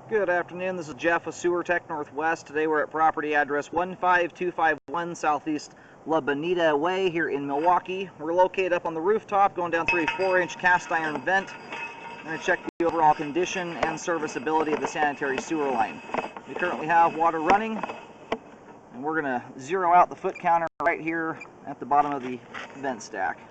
Good afternoon, this is Jeff with Sewer Tech Northwest. Today we're at property address 15251 Southeast La Bonita Way here in Milwaukee. We're located up on the rooftop going down through a 4-inch cast iron vent. I'm going to check the overall condition and serviceability of the sanitary sewer line. We currently have water running, and we're going to zero out the foot counter right here at the bottom of the vent stack.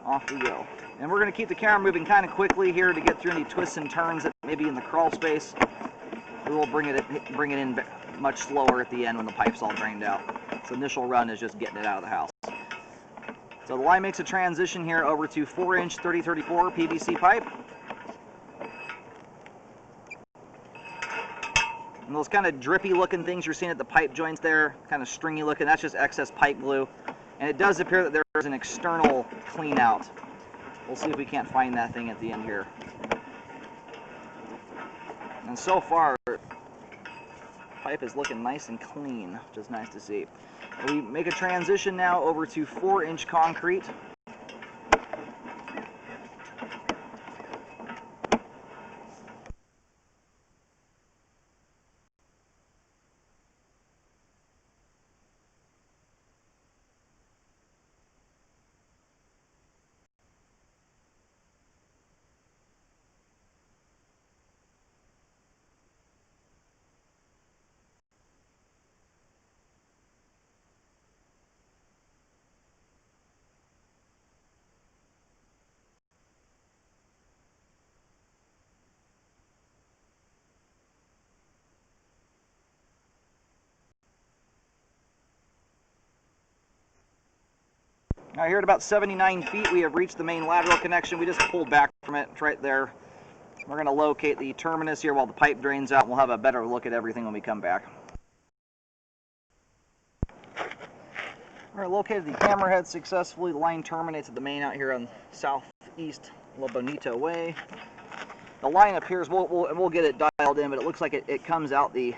Off we go. And we're going to keep the camera moving kind of quickly here to get through any twists and turns that may be in the crawl space. We will bring it in much slower at the end when the pipe's all drained out. So initial run is just getting it out of the house. So the line makes a transition here over to 4-inch 3034 PVC pipe. And those kind of drippy looking things you're seeing at the pipe joints there, kind of stringy looking, that's just excess pipe glue. And it does appear that there is an external clean out. We'll see if we can't find that thing at the end here. And so far, pipe is looking nice and clean, which is nice to see. We make a transition now over to 4-inch concrete. Now here at about 79 feet, we have reached the main lateral connection. We just pulled back from it. It's right there. We're going to locate the terminus here while the pipe drains out. We'll have a better look at everything when we come back. All right, located the hammerhead successfully. The line terminates at the main out here on Southeast La Bonita Way. The line appears, we'll get it dialed in, but it looks like it comes out the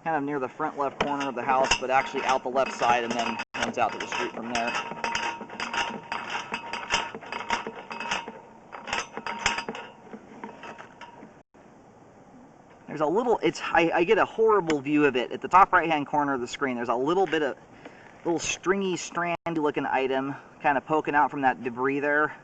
kind of near the front left corner of the house, but actually out the left side and then runs out to the street from there. There's a little, I get a horrible view of it. At the top right hand corner of the screen, there's a little bit of, little stringy, strandy looking item kind of poking out from that debris there.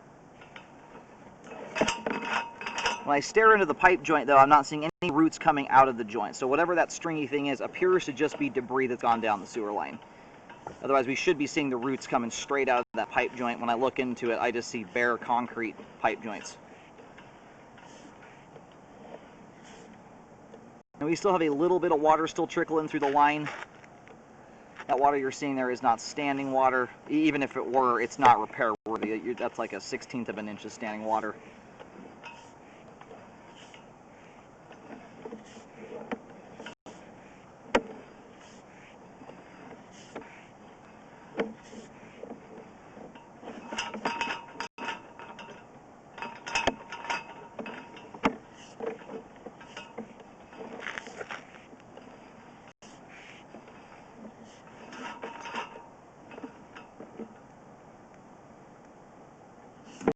When I stare into the pipe joint, though, I'm not seeing any roots coming out of the joint. So whatever that stringy thing is appears to just be debris that's gone down the sewer line. Otherwise, we should be seeing the roots coming straight out of that pipe joint. When I look into it, I just see bare concrete pipe joints. And we still have a little bit of water still trickling through the line. That water you're seeing there is not standing water. Even if it were, it's not repair worthy. That's like a 1/16 of an inch of standing water.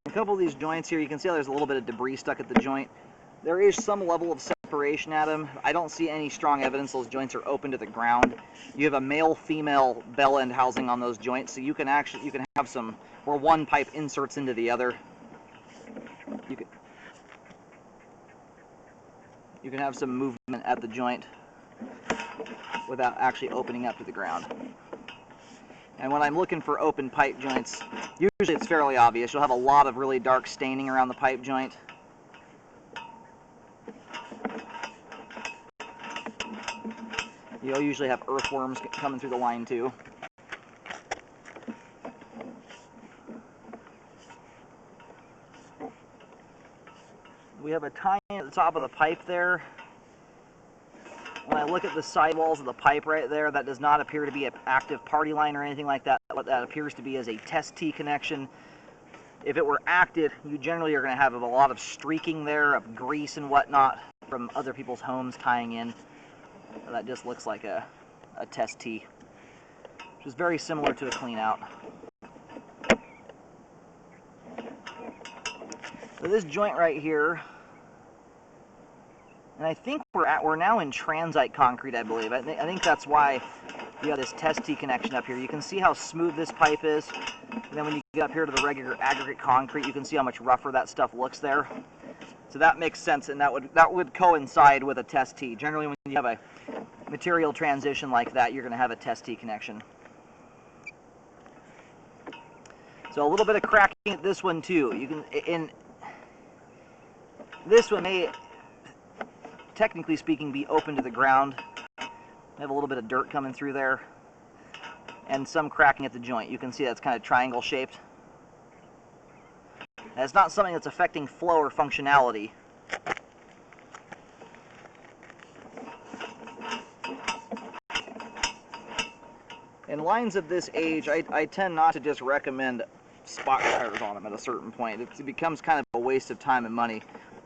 A couple of these joints here, you can see how there's a little bit of debris stuck at the joint. There is some level of separation at them. I don't see any strong evidence those joints are open to the ground. You have a male-female bell end housing on those joints, so you can have some where one pipe inserts into the other. You can have some movement at the joint without actually opening up to the ground. And when I'm looking for open pipe joints, usually it's fairly obvious. You'll have a lot of really dark staining around the pipe joint. You'll usually have earthworms coming through the line too. We have a tine at the top of the pipe there. When I look at the sidewalls of the pipe right there, that does not appear to be an active party line or anything like that. What that appears to be is a test tee connection. If it were active, you generally are going to have a lot of streaking there of grease and whatnot from other people's homes tying in. That just looks like a test tee, which is very similar to a clean out. So this joint right here And I think we're now in transite concrete, I believe. I think that's why you have this test tee connection up here. You can see how smooth this pipe is. And then when you get up here to the regular aggregate concrete, you can see how much rougher that stuff looks there. So that makes sense, and that would coincide with a test tee. Generally, when you have a material transition like that, you're going to have a test tee connection. So a little bit of cracking at this one too. You can, this one may, technically speaking, be open to the ground. I have a little bit of dirt coming through there, and some cracking at the joint. You can see that's kind of triangle shaped. And it's not something that's affecting flow or functionality. In lines of this age, I tend not to just recommend spot repairs on them at a certain point. It becomes kind of a waste of time and money,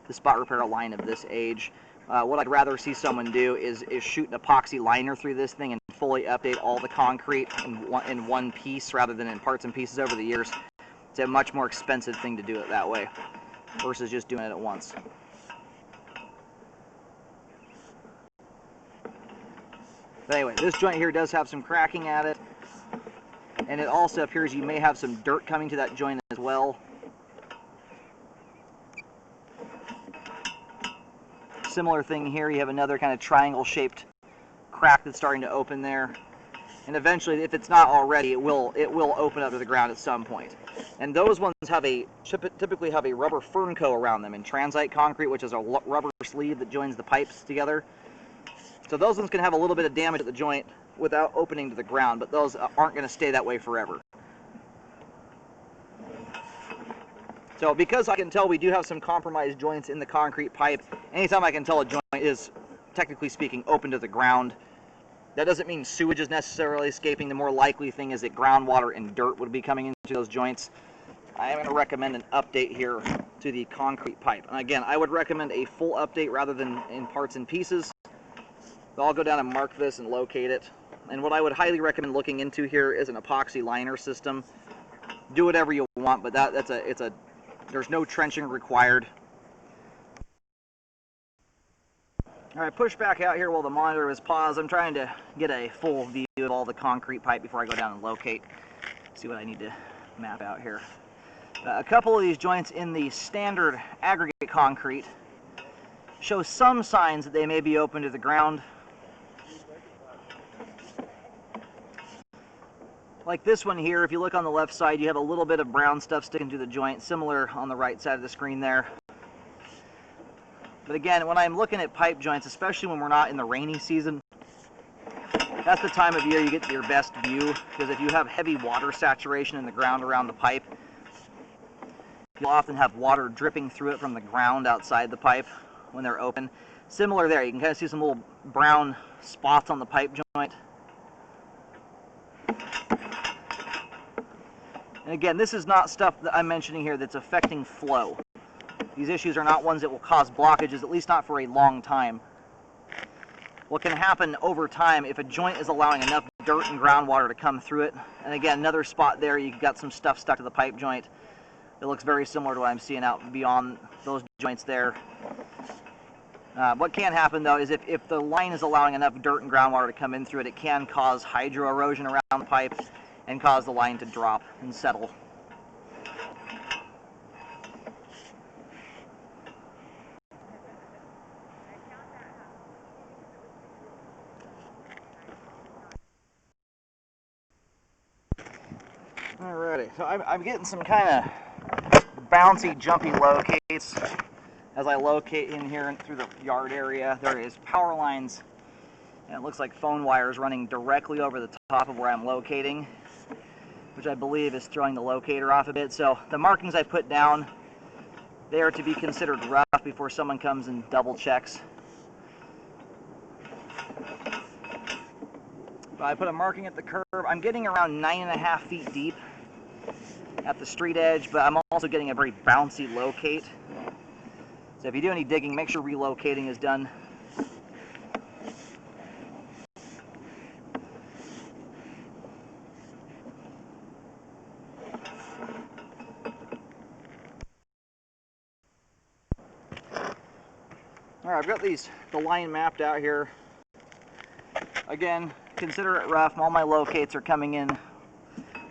the spot repair a line of this age. What I'd rather see someone do is shoot an epoxy liner through this thing and fully update all the concrete in one piece rather than in parts and pieces over the years. It's a much more expensive thing to do it that way versus just doing it at once. But anyway, this joint here does have some cracking at it, and it also appears you may have some dirt coming to that joint as well. Similar thing here, you have another kind of triangle shaped crack that's starting to open there, and eventually, if it's not already, it will open up to the ground at some point. And those ones typically have a rubber fern coat around them in transite concrete, which is a rubber sleeve that joins the pipes together. So those ones can have a little bit of damage at the joint without opening to the ground, but those aren't going to stay that way forever. So because I can tell we do have some compromised joints in the concrete pipe, anytime I can tell a joint is, technically speaking, open to the ground, that doesn't mean sewage is necessarily escaping. The more likely thing is that groundwater and dirt would be coming into those joints. I am going to recommend an update here to the concrete pipe. And again, I would recommend a full update rather than in parts and pieces. So I'll go down and mark this and locate it. And what I would highly recommend looking into here is an epoxy liner system. Do whatever you want, but there's no trenching required. All right, push back out here while the monitor is paused. I'm trying to get a full view of all the concrete pipe before I go down and locate. See what I need to map out here. A couple of these joints in the standard aggregate concrete show some signs that they may be open to the ground. Like this one here, if you look on the left side, you have a little bit of brown stuff sticking to the joint, similar on the right side of the screen there. But again, when I'm looking at pipe joints, especially when we're not in the rainy season, that's the time of year you get your best view, because if you have heavy water saturation in the ground around the pipe, you'll often have water dripping through it from the ground outside the pipe when they're open. Similar there, you can kind of see some little brown spots on the pipe joint. And again, this is not stuff that I'm mentioning here that's affecting flow. These issues are not ones that will cause blockages, at least not for a long time. What can happen over time if a joint is allowing enough dirt and groundwater to come through it, and again, another spot there, you've got some stuff stuck to the pipe joint. It looks very similar to what I'm seeing out beyond those joints there. What can happen though is if the line is allowing enough dirt and groundwater to come in through it, it can cause hydro erosion around the pipe and cause the line to drop and settle. Alrighty, so I'm getting some kind of bouncy, jumpy locates as I locate in here and through the yard area. There is power lines, and it looks like phone wires running directly over the top of where I'm locating, which I believe is throwing the locator off a bit. So the markings I put down, they are to be considered rough before someone comes and double checks. I put a marking at the curb. I'm getting around 9.5 feet deep at the street edge, but I'm also getting a very bouncy locate. So if you do any digging, make sure relocating is done. Alright, I've got the line mapped out here. Again, consider it rough. All my locates are coming in a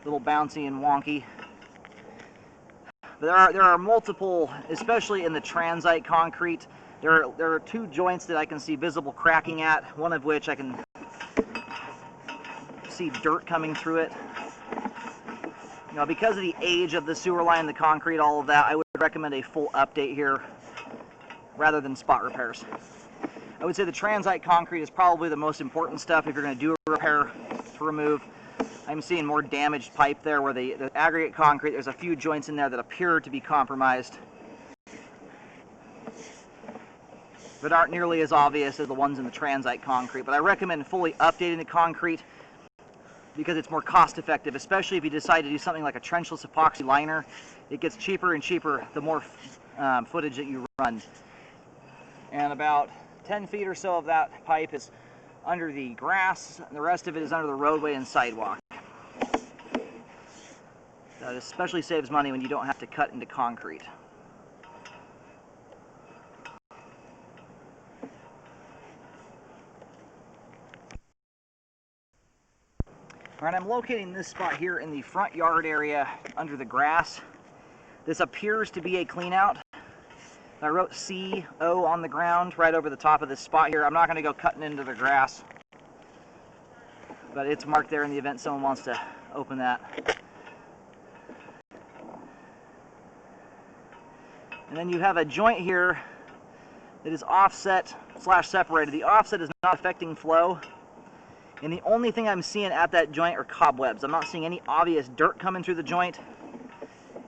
little bouncy and wonky. But there are multiple, especially in the transite concrete, there are two joints that I can see visible cracking at, one of which I can see dirt coming through it. You know, because of the age of the sewer line, the concrete, all of that, I would recommend a full update here rather than spot repairs. I would say the transite concrete is probably the most important stuff if you're going to do a repair to remove. I'm seeing more damaged pipe there where the aggregate concrete, there's a few joints in there that appear to be compromised, but aren't nearly as obvious as the ones in the transite concrete. But I recommend fully updating the concrete because it's more cost effective, especially if you decide to do something like a trenchless epoxy liner. It gets cheaper and cheaper the more footage that you run. And about 10 feet or so of that pipe is under the grass, and the rest of it is under the roadway and sidewalk. That especially saves money when you don't have to cut into concrete. Alright, I'm locating this spot here in the front yard area under the grass. This appears to be a clean out. I wrote CO on the ground right over the top of this spot here. I'm not going to go cutting into the grass, but it's marked there in the event someone wants to open that. And then you have a joint here that is offset / separated. The offset is not affecting flow, and the only thing I'm seeing at that joint are cobwebs. I'm not seeing any obvious dirt coming through the joint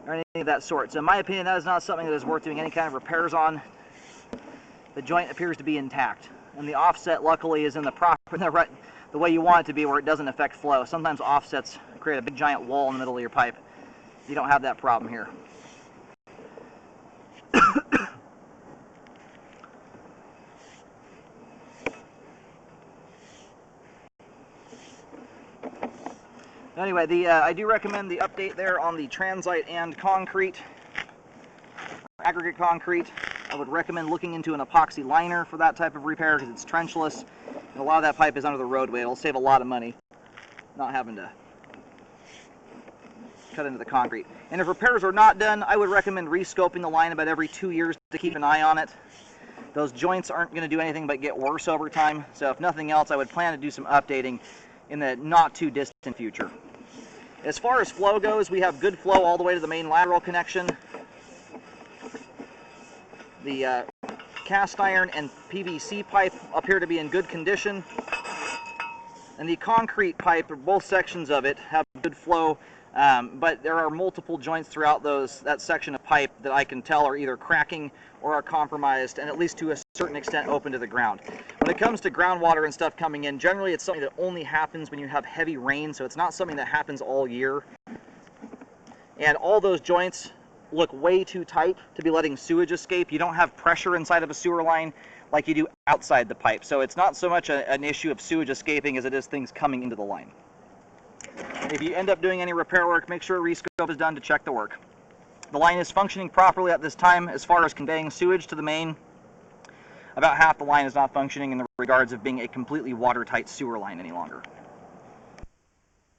or anything of that sort. So in my opinion, that is not something that is worth doing any kind of repairs on. The joint appears to be intact, and the offset luckily is in the way you want it to be, where it doesn't affect flow. Sometimes offsets create a big giant wall in the middle of your pipe. You don't have that problem here. Anyway, I do recommend the update there on the transite and concrete, aggregate concrete. I would recommend looking into an epoxy liner for that type of repair because it's trenchless, and a lot of that pipe is under the roadway. It'll save a lot of money not having to cut into the concrete. And if repairs are not done, I would recommend rescoping the line about every 2 years to keep an eye on it. Those joints aren't going to do anything but get worse over time, so if nothing else, I would plan to do some updating in the not too distant future. As far as flow goes, we have good flow all the way to the main lateral connection. The cast iron and PVC pipe appear to be in good condition, and the concrete pipe, or both sections of it, have good flow, but there are multiple joints throughout that section of pipe that I can tell are either cracking or are compromised, and at least to a certain extent open to the ground. When it comes to groundwater and stuff coming in, generally it's something that only happens when you have heavy rain, so it's not something that happens all year. And all those joints look way too tight to be letting sewage escape. You don't have pressure inside of a sewer line like you do outside the pipe, so it's not so much an issue of sewage escaping as it is things coming into the line. If you end up doing any repair work, make sure a rescope is done to check the work. The line is functioning properly at this time as far as conveying sewage to the main. About half the line is not functioning in the regards of being a completely watertight sewer line any longer.